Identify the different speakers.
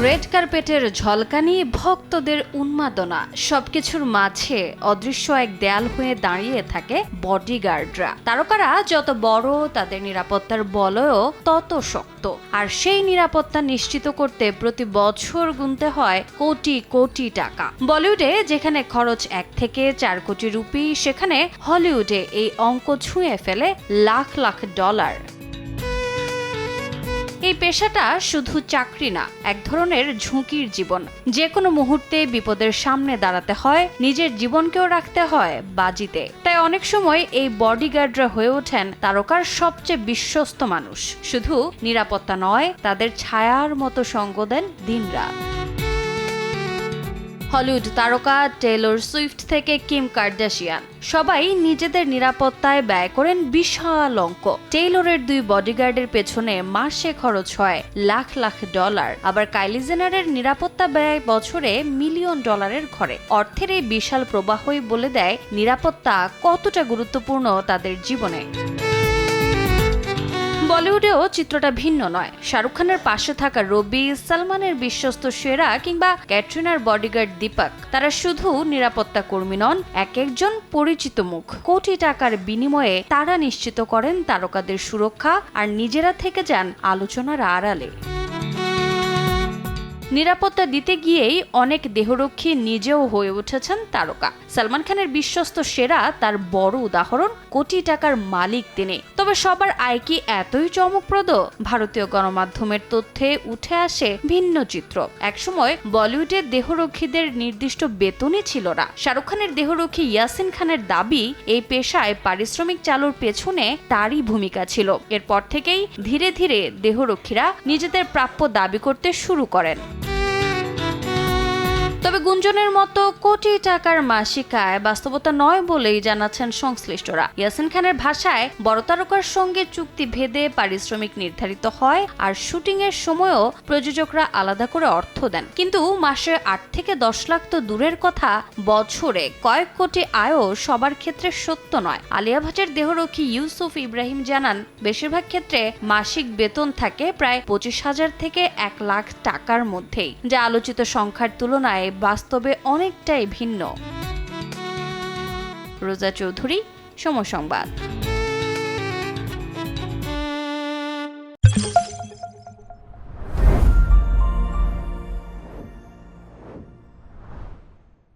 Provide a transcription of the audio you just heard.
Speaker 1: Red কার্পেটের ঝলকানি, ভক্তদের উন্মাদনা, সবকিছুর মাঝে অদৃশ্য এক দেয়াল হয়ে দাঁড়িয়ে থাকে বডিগার্ডরা। তারকারা যত বড়, তাদের নিরাপত্তার বলয়ও তত শক্ত। আর সেই নিরাপত্তা নিশ্চিত করতে প্রতি বছর গুনতে হয় কোটি কোটি টাকা। বলিউডে যেখানে খরচ 1 থেকে 4 কোটি রুপি, সেখানে হলিউডে এই অঙ্ক ছুঁয়ে ফেলে লাখ লাখ ডলার। এই পেশাটা শুধু চাকরি না, এক ধরনের ঝুঁকির জীবন। যে কোনো মুহূর্তে বিপদের সামনে দাঁড়াতে হয়, নিজের জীবনকেও রাখতে হয় বাজিতে। তাই অনেক সময় এই বডিগার্ডরা হয়ে ওঠেন তারকার সবচেয়ে বিশ্বস্ত মানুষ। শুধু নিরাপত্তা নয়, তাদের ছায়ার মতো সঙ্গ দেন দিনরাত। হলিউড তারকা টেইলর সুইফট থেকে কিম কার্দাশিয়ান, সবাই নিজেদের নিরাপত্তায় ব্যয় করেন বিশাল অঙ্ক। টেইলরের 2 বডিগার্ডের পেছনে মাসে খরচ হয় লাখ লাখ ডলার। আবার কাইলি জেনারের নিরাপত্তা ব্যয় বছরে মিলিয়ন ডলারের ঘরে। অর্থের এই বিশাল প্রবাহই বলে দেয় নিরাপত্তা কতটা গুরুত্বপূর্ণ তাদের জীবনে। বলিউডেও চিত্রটা ভিন্ন নয়। শাহরুখ খানের পাশে থাকা রবি, সালমানের বিশ্বস্ত সেরা কিংবা ক্যাটরিনার বডিগার্ড দীপক, তারা শুধু নিরাপত্তা কর্মী নন, এক একজন পরিচিত মুখ। কোটি টাকার বিনিময়ে তারা নিশ্চিত করেন তারকাদের সুরক্ষা আর নিজেরা থেকে যান আলোচনার আড়ালে। নিরাপত্তা দিতে গিয়েই অনেক দেহরক্ষী নিজেও হয়ে উঠেছেন তারকা। সালমান খানের বিশ্বস্ত সেরা তার বড় উদাহরণ। কোটি টাকার মালিক তিনি। তবে সবার আয় কি এতই চমকপ্রদ? ভারতীয় গণমাধ্যমের তথ্যে উঠে আসে ভিন্ন চিত্র। একসময় বলিউডে দেহরক্ষীদের নির্দিষ্ট বেতনই ছিল না। শাহরুখ খানের দেহরক্ষী ইয়াসিন খানের দাবি, এই পেশায় পারিশ্রমিক চালুর পেছনে তারই ভূমিকা ছিল। এরপর থেকেই ধীরে ধীরে দেহরক্ষীরা নিজেদের প্রাপ্য দাবি করতে শুরু করেন। তবে গুঞ্জনের মতো কোটি টাকার মাসিক আয় বাস্তবতা নয় বলেই জানাচ্ছেন সংশ্লিষ্টরা। ইয়াসিন খানের ভাষায়, বড় তারকার সঙ্গে চুক্তি ভেদে পারিশ্রমিক নির্ধারিত হয়, আর শুটিং এর সময়ও প্রযোজকরা আলাদা করে অর্থ দেন। কিন্তু মাসে 8 থেকে 10 লাখ তো দূরের কথা, বছরে কয়েক কোটি আয়ও সবার ক্ষেত্রে সত্য নয়। আলিয়া ভাটের দেহরক্ষী ইউসুফ ইব্রাহিম জানান, বেশিরভাগ ক্ষেত্রে মাসিক বেতন থাকে প্রায় 25,000 থেকে 1 লাখ টাকার মধ্যেই, যা আলোচিত সংখ্যার তুলনায় বাস্তবে অনেকটাই ভিন্ন। রোজা চৌধুরী, সময় সংবাদ।